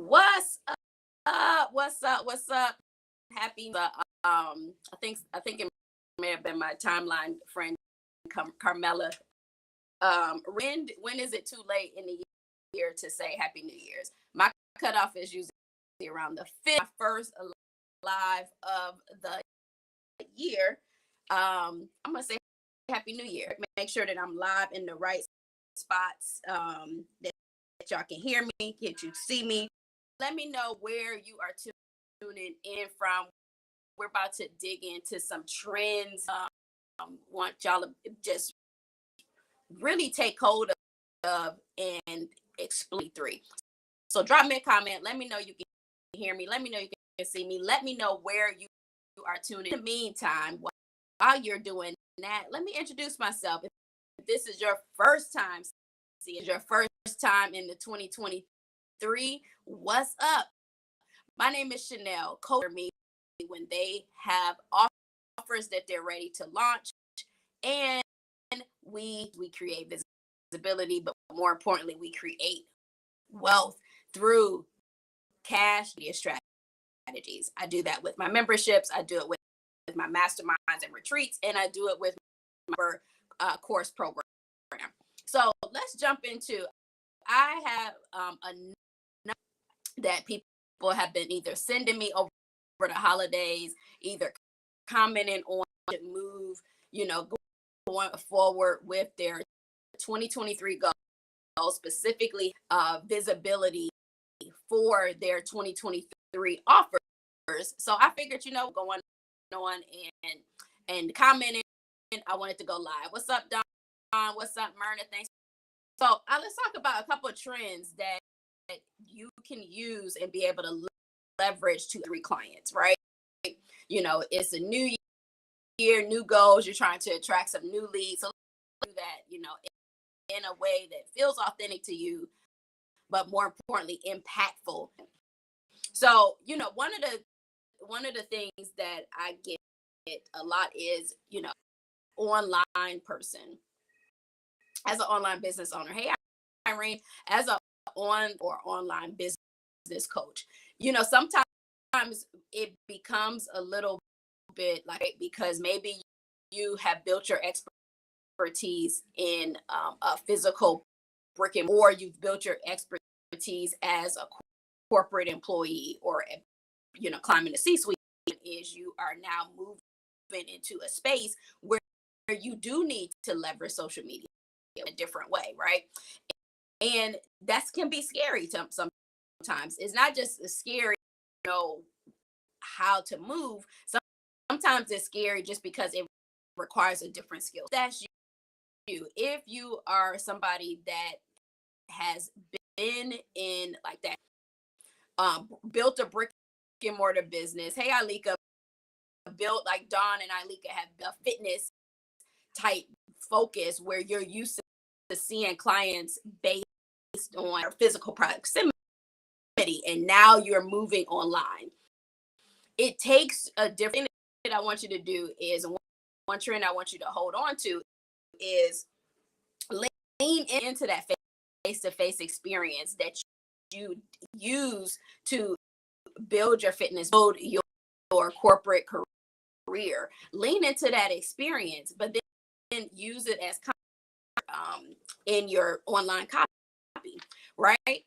What's up? What's up? What's up? Happy. I think it may have been my timeline friend Carmela. When is it too late in the year to say Happy New Year's? My cutoff is usually around the fifth. My first live of the year. I'm gonna say Happy New Year. Make sure that I'm live in the right spots. That y'all can hear me, get you see me. Let me know where you are tuning in from. We're about to dig into some trends. Want y'all to just really take hold of and explain three. So drop me a comment. Let me know you can hear me. Let me know you can see me. Let me know where you are tuning in. In the meantime, while you're doing that, let me introduce myself. If this is your first time, see, it's your first time in the 2023, what's up? My name is Chanel. Coach me when they have offers that they're ready to launch, and we create visibility, but more importantly, we create wealth through cash strategies. I do that with my memberships. I do it with my masterminds and retreats, and I do it with my course program. So let's jump into. I have a that people have been either sending me over the holidays, either commenting on to move, going forward with their 2023 goals, specifically visibility for their 2023 offers. So I figured, going on and commenting, I wanted to go live. What's up, Don? What's up, Myrna? Thanks. So let's talk about a couple of trends that you can use and be able to leverage to three clients, right? It's a new year, new goals. You're trying to attract some new leads. So do that, in a way that feels authentic to you, but more importantly, impactful. So, one of the things that I get a lot is, online person. As an online business owner, hey Irene, as a online business coach, sometimes it becomes a little bit like, because maybe you have built your expertise in a physical brick and or you've built your expertise as a corporate employee, or climbing the C-suite, is you are now moving into a space where you do need to leverage social media in a different way, right? And that can be scary sometimes. It's not just scary, how to move. Sometimes it's scary just because it requires a different skill. That's you. If you are somebody that has been in like that, built a brick and mortar business. Hey, Alika, built like Dawn and Alika have a fitness type focus where you're used to seeing clients based on physical proximity, and now you're moving online. It takes a different thing that I want you to do is, one trend I want you to hold on to is lean into that face-to-face experience that you use to build your fitness, build your corporate career. Lean into that experience, but then use it as in your online copy, right?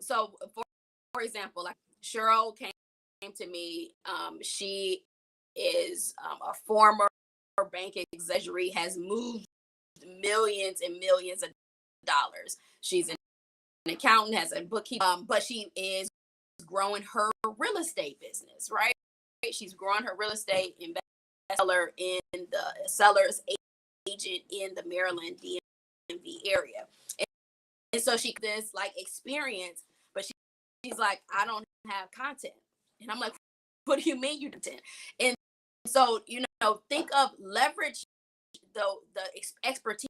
So for example, like Cheryl came to me. She is a former bank executive, has moved millions and millions of dollars. She's an accountant, has a bookkeeper, but she is growing her real estate business, right? She's growing her real estate investor in the seller's agent in the Maryland DMV area. And so she this like experience, but she's like, I don't have content. And I'm like, what do you mean you don't? And so, think of leverage the expertise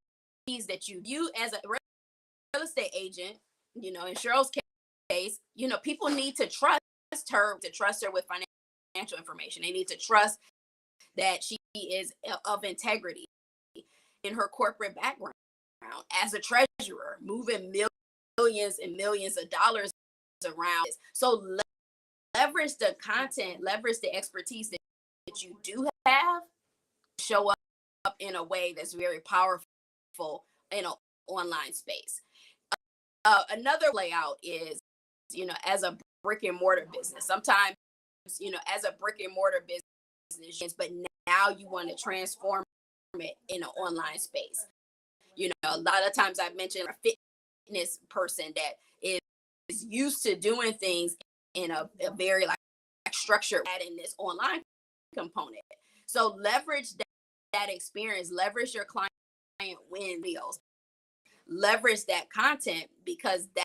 that you as a real estate agent, in Cheryl's case, people need to trust her with financial information. They need to trust that she is of integrity in her corporate background as a treasurer, moving millions and millions of dollars around this. So leverage the content, leverage the expertise that you do have, show up in a way that's very powerful in an online space. Another layout is, as a brick and mortar business, sometimes, as a brick and mortar business, but now you want to transform it in an online space. A lot of times I've mentioned a fitness person that is used to doing things in a very like structured, adding this online component. So leverage that experience, leverage your client win videos, leverage that content, because that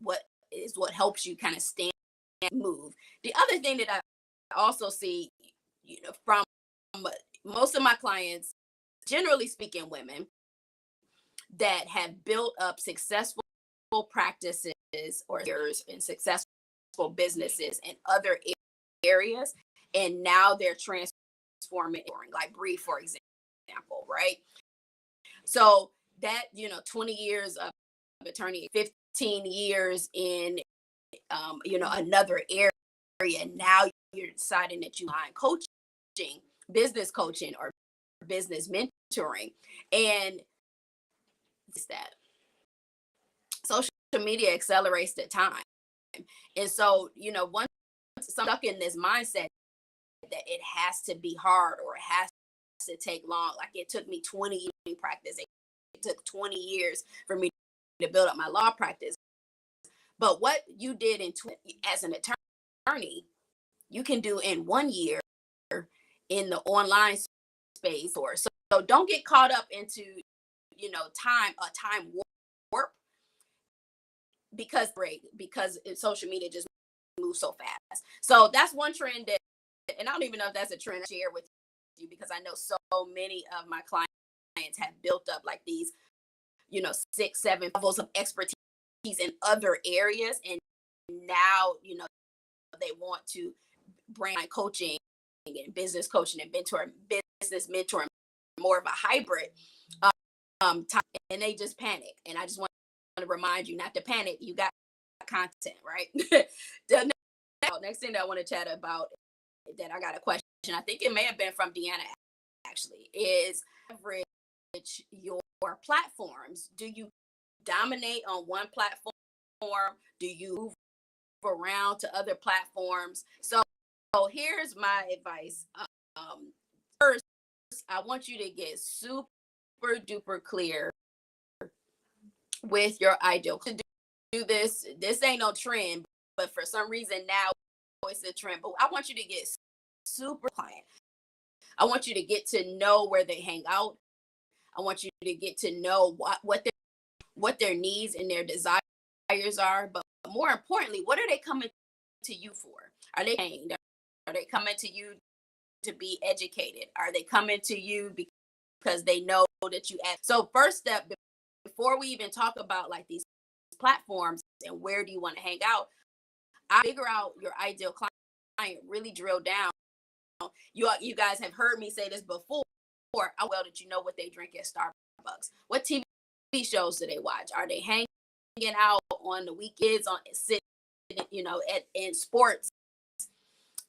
what helps you kind of stand and move. The other thing that I also see, from most of my clients, generally speaking, women that have built up successful practices or years in successful businesses in other areas, and now they're transforming, like Bree, for example, right? So that 20 years of attorney, 15 years in another area. Now you're deciding that you mind coaching, business coaching, or business mentoring, and it's that social media accelerates the time. And so, once stuck in this mindset that it has to be hard or it has to take long, like it took me 20 years to practice, it took 20 years for me to build up my law practice. But what you did as an attorney, you can do in 1 year in the online space. Or so don't get caught up into time warp, because social media just moves so fast. So that's one trend that, and I don't even know if that's a trend to share with you, because I know so many of my clients have built up like these 6-7 levels of expertise in other areas, and now they want to bring coaching and business coaching and business mentoring, more of a hybrid time, and they just panic. And I just want to remind you not to panic. You got content, right? The next thing that I want to chat about, that I got a question, I think it may have been from Deanna actually, is leverage your platforms. Do you dominate on one platform? Do you move around to other platforms? So here's my advice. First, I want you to get super duper clear with your ideal. To do this ain't no trend, but for some reason now it's a trend. But I want you to get super client. I want you to get to know where they hang out. I want you to get to know what their needs and their desires are. But more importantly, what are they coming to you for? Are they paying? Are they coming to you to be educated? Are they coming to you because they know that you ask? So first step, before we even talk about like these platforms and where do you want to hang out, I figure out your ideal client, really drill down. You guys have heard me say this before. Well, that you know what they drink at Starbucks. What TV shows do they watch? Are they hanging out on the weekends, in sports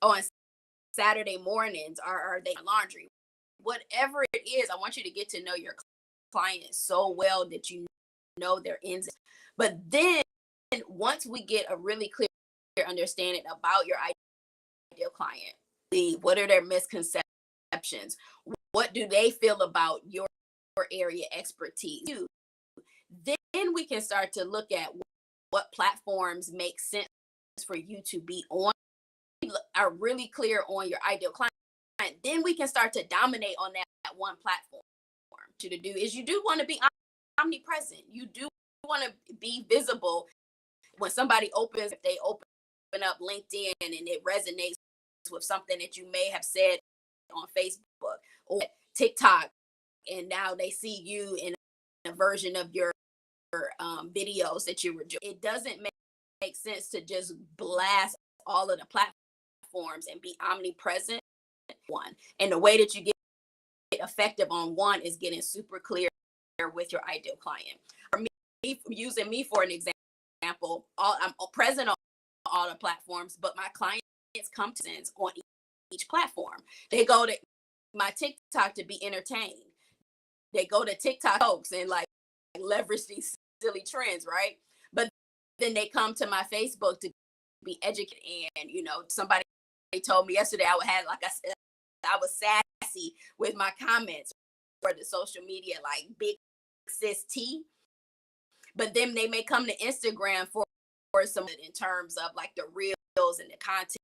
on Saturday mornings? Are they laundry? Whatever it is, I want you to get to know your client so well that you know their ins. But then once we get a really clear understanding about your ideal client, what are their misconceptions? What do they feel about your area expertise? Then we can start to look at what platforms make sense for you to be on. Are really clear on your ideal client. Then we can start to dominate on that one platform. To do is, you do want to be omnipresent. You do want to be visible. When somebody if they open up LinkedIn and it resonates with something that you may have said on Facebook or TikTok, and now they see you in a version of your videos that you were doing. It doesn't make sense to just blast all of the platforms and be omnipresent one. And the way that you get effective on one is getting super clear with your ideal client. For me, using me for an example, example, I'm present on all the platforms, but my clients come to on each platform. They go to my TikTok to be entertained. They go to TikTok jokes and like leverage these silly trends, right? But then they come to my Facebook to be educated. And somebody told me yesterday I had, like I said, I was sassy with my comments for the social media, like big sis T. But then they may come to Instagram for some in terms of like the reels and the content,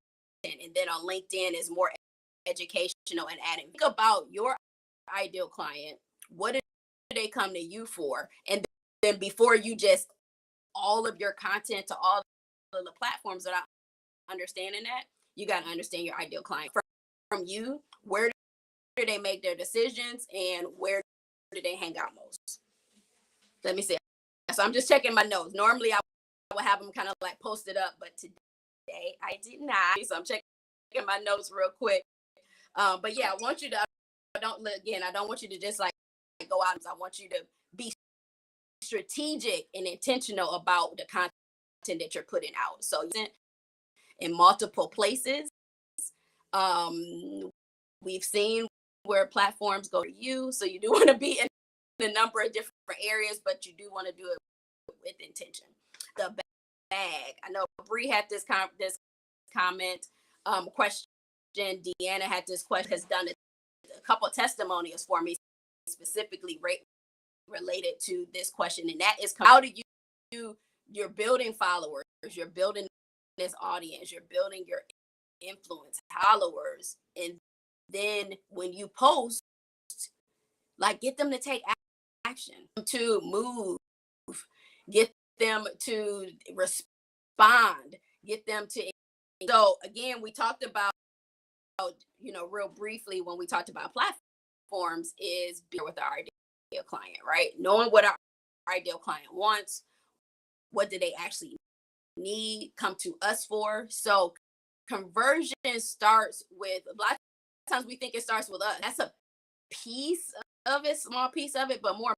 and then on LinkedIn is more educational and adding. Think about your ideal client. What do they come to you for? And then before you just all of your content to all of the platforms that I understanding that, you got to understand your ideal client from you. Where do they make their decisions, and where do they hang out most? Let me see. So I'm just checking my notes. Normally I would have them kind of like posted up, but today I did not. So I'm checking my notes real quick. But yeah, I want you to I don't want you to just like go out. I want you to be strategic and intentional about the content that you're putting out. So in multiple places, we've seen where platforms go to you. So you do want to be in a number of different areas, but you do want to do it with intention. The bag. I know Bree had this comment question. Deanna had this question, has done a couple of testimonials for me specifically related to this question, and that is, how do you're building followers, you're building this audience, you're building your influence followers, and then when you post, like, get them to take action, to move, get them to respond, get them to. So again, we talked about, real briefly when we talked about platforms, is be with our ideal client, right? Knowing what our ideal client wants, what do they actually need, come to us for. So conversion starts with, a lot of times we think it starts with us. That's a piece of it, small piece of it, but more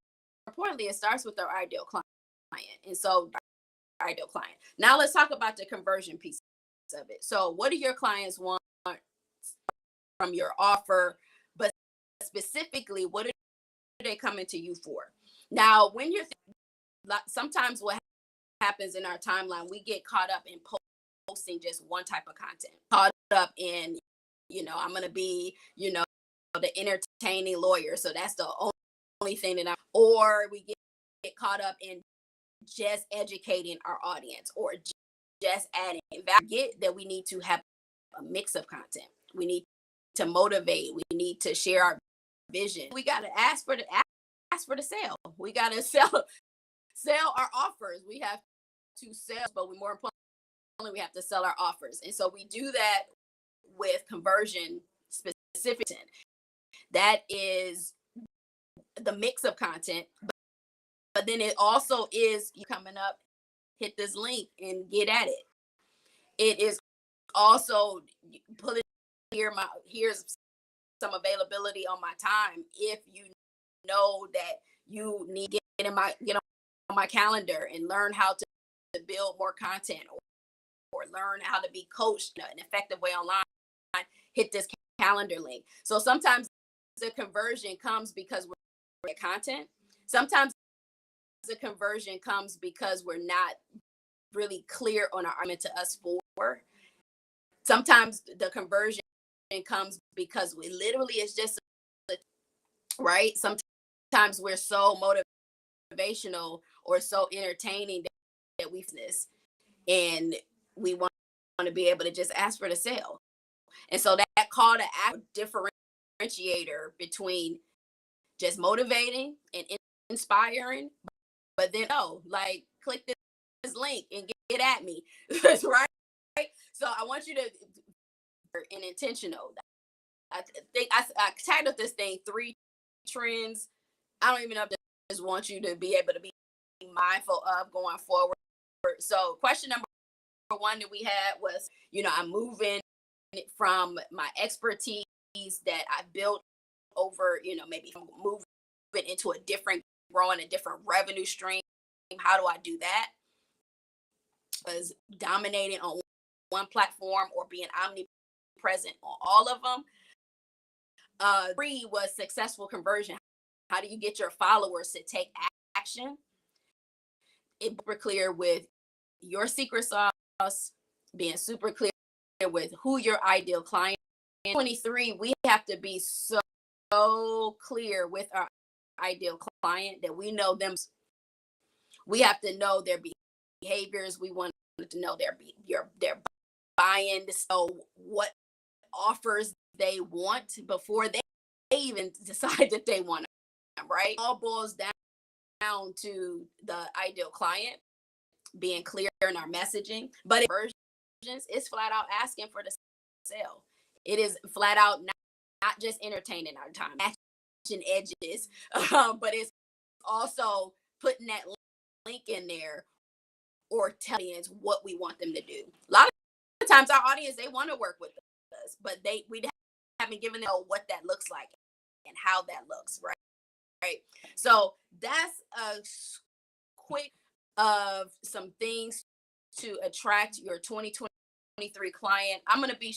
importantly, it starts with our ideal client. And so our ideal client. Now let's talk about the conversion piece of it. So what do your clients want from your offer, but specifically, what are they coming to you for? Now, when you're sometimes what happens in our timeline, we get caught up in posting just one type of content, caught up in, I'm going to be, the entertaining lawyer. So that's the only thing that or we get caught up in just educating our audience, or just adding value. Get that we need to have a mix of content. We need to motivate. We need to share our vision. We got to ask for the sale. We got to sell our offers. We have to sell, but more importantly, we have to sell our offers. And so we do that with conversion specific. That is the mix of content, but then it also is you coming up, hit this link and get at it. It is also put it here. Here's some availability on my time. If you know that you need to get on my calendar and learn how to build more content, or learn how to be coached in an effective way online, hit this calendar link. So sometimes the conversion comes because we're content. Sometimes the conversion comes because we're not really clear on our argument to us for. Sometimes the conversion comes because we literally, it's just right. Sometimes we're so motivational or so entertaining that we miss, and we want to be able to just ask for the sale. And so that call to action differentiator between just motivating and inspiring, but then like, click this link and get at me. That's right. So I want you to be intentional. I think I titled this thing 3 trends. I don't even know if I just want you to be able to be mindful of going forward. So question number 1 that we had was, I'm moving from my expertise that I built over, maybe moving into growing a different revenue stream. How do I do that? was dominating on one platform or being omnipresent on all of them. 3 was successful conversion. How do you get your followers to take action? It's super clear with your secret sauce, being super clear with who your ideal client is. 23, we have to be so clear with our ideal client that we know them. We have to know their behaviors. We want to know their buy-in, so what offers they want before they even decide that they want them, right? It all boils down to the ideal client, being clear in our messaging, but versions is flat out asking for the sale. It is flat out not just entertaining our time, matching edges, but it's also putting that link in there or telling us what we want them to do. A lot of times our audience, they want to work with us, but we haven't given them what that looks like and how that looks, right? So that's a quick of some things to attract your 2023 client. I'm going to be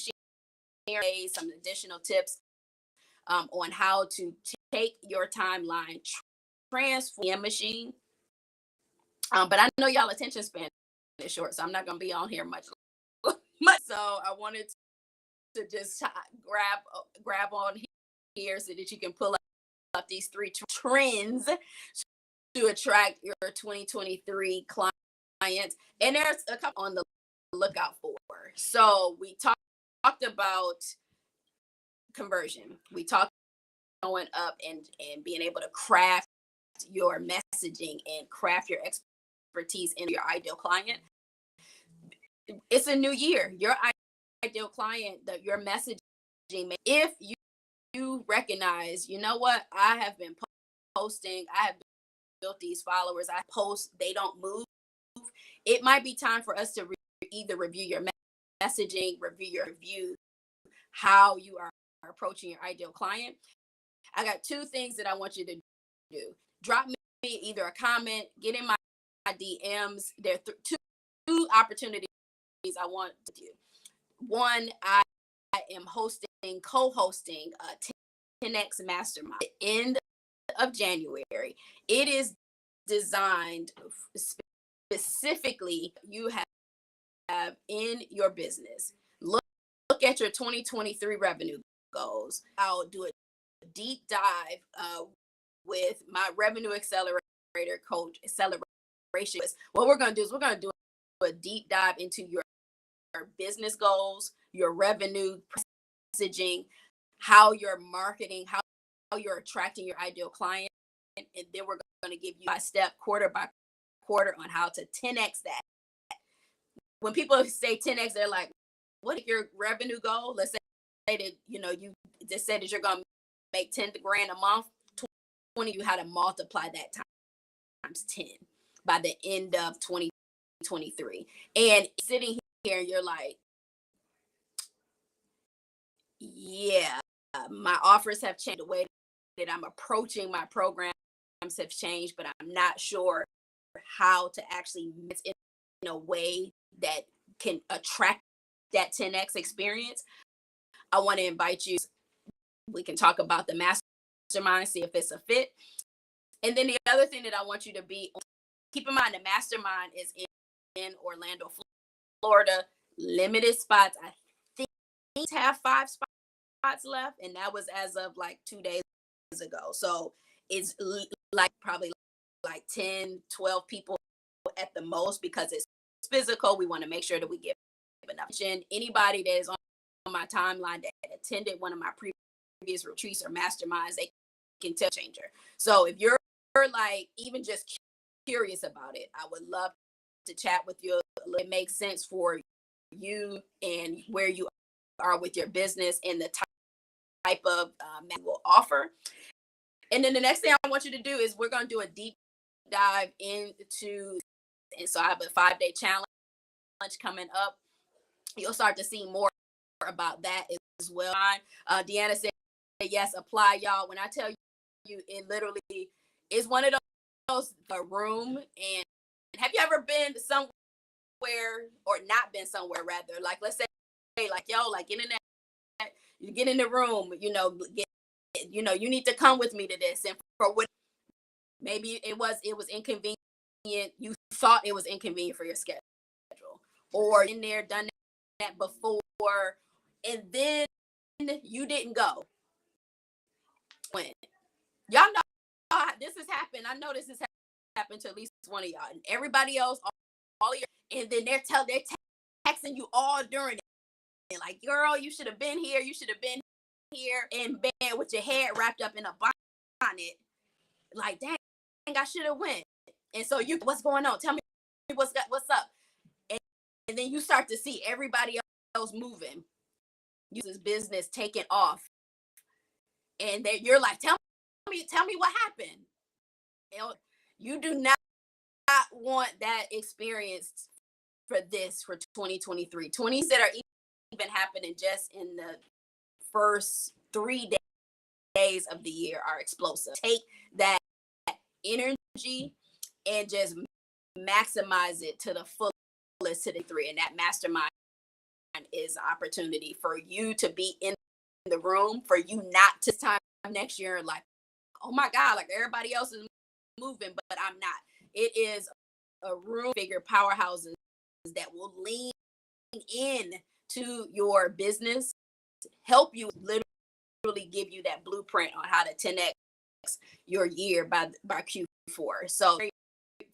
sharing some additional tips on how to take your timeline, transform a machine. But I know y'all attention span is short, so I'm not going to be on here much. So I wanted to just grab on here so that you can pull up these 3 trends to attract your 2023 clients. And there's a couple on the lookout for. So we talked about conversion. We talked going up and being able to craft your messaging and craft your expertise in your ideal client. It's a new year. Your ideal client, that your messaging, if you recognize, you know what, I have been posting, I have built these followers, I post, they don't move, it might be time for us to either review your messaging, review how you are approaching your ideal client. I got 2 things that I want you to do. Drop me either a comment, get in my DMs. There are 2 opportunities I want to do. One, I am co-hosting a 10X Mastermind at the end of January. It is designed specifically you have in your business. Look at your 2023 revenue goals. I'll do a deep dive with my revenue accelerator coach acceleration. What we're going to do is we're going to do a deep dive into your business goals, your revenue messaging, how you're marketing, how you're attracting your ideal client, and then we're going to give you a step quarter by quarter on how to 10x that. When people say 10x, they're like, what is your revenue goal? Let's say that you just said that you're going to make 10 grand a month. 20, you had to multiply that times 10 by the end of 2023. And sitting here, you're like, yeah, my offers have changed, the way that I'm approaching my programs have changed, but I'm not sure how to actually in a way that can attract that 10x experience. I want to invite you. We can talk about the mastermind, see if it's a fit. And then the other thing that I want you to keep in mind, the mastermind is in Orlando, Florida. Limited spots. I think have 5 spots left, and that was as of like 2 days ago. So it's like probably like 10, 12 people at the most, because it's physical. We want to make sure that we give enough. And anybody that is on my timeline that attended one of my previous retreats or masterminds, they can tell changer. So if you're like even just curious about it, I would love to chat with you. It makes sense for you and where you are with your business and the type of you will offer. And then the next thing I want you to do is we're going to do a deep dive into, and so I have a 5-day challenge coming up. You'll start to see more about that as well. Deanna said, yes, apply, y'all. When I tell you, it literally is one of those, a room. And have you ever been somewhere or not been somewhere rather. Like let's say like yo, like get in that, you get in the room, you need to come with me to this. And for what maybe it was inconvenient. You thought it was inconvenient for your schedule. Or in there, done that before, and then you didn't go. When y'all know this has happened, I know this has happened to at least one of y'all, and everybody else, all of your, and then they're texting you all during it, like, girl, you should have been here, you should have been here in bed with your head wrapped up in a bonnet, like, dang, I should have went. And so what's going on? Tell me what's up. And then you start to see everybody else moving, uses business taking off, and then you're like, tell me what happened. You do not want that experience for 2023. 20s that are even happening just in the first 3 days of the year are explosive. Take that energy and just maximize it to the fullest to the 3. And that mastermind is an opportunity for you to be in the room, for you not to time next year like, oh my God, like everybody else is moving, but I'm not. It is a room figure powerhouses that will lean in to your business, help you literally give you that blueprint on how to 10x your year by Q4. So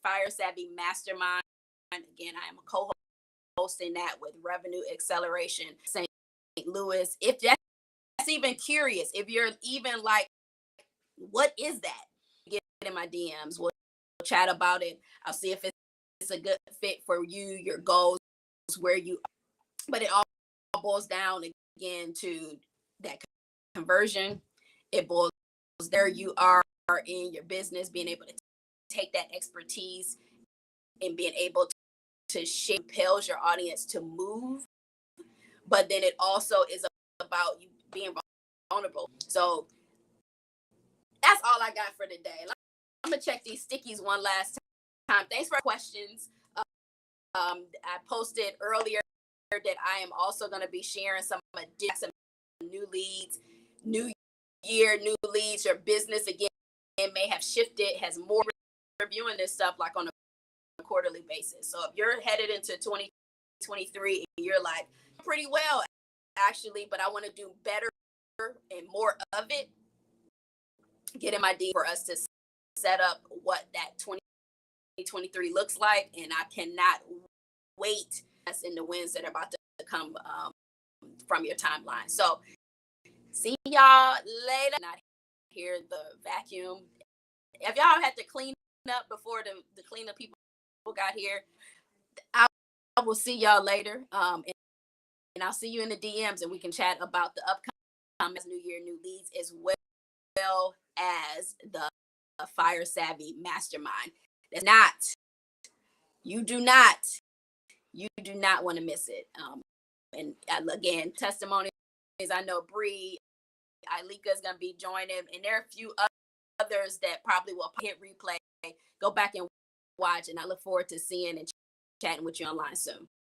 Fire Savvy Mastermind, again, I am a co-hosting that with Revenue Acceleration St. Louis. If that's even curious, if you're even like, what is that? Get in my DMs. We'll chat about it. I'll see if it's a good fit for you, your goals, where you are. But it all boils down again to that conversion. It boils there you are in your business, being able to take that expertise and being able to propels your audience to move. But then it also is about you being vulnerable. So that's all I got for today. I'm gonna check these stickies one last time. Thanks for questions. I posted earlier that I am also going to be sharing some new leads, new year, new leads. Your business again may have shifted, has more reviewing this stuff like on a quarterly basis. So if you're headed into 2023 and you're like, pretty well actually, but I want to do better and more of it, get in my D for us to set up what that 2023 looks like. And I cannot wait us in the wins that are about to come from your timeline. So see y'all later. Not hear the vacuum. If y'all had to clean up before the cleanup people got here, I will see y'all later. And I'll see you in the DMs and we can chat about the upcoming New Year, New Leads, as well as the Fire Savvy Mastermind. That's not, you do not want to miss it. And again, testimonies, I know Bree, Ilika is going to be joining, and there are a few others that probably will hit replay. Go back and watch, and I look forward to seeing and chatting with you online soon.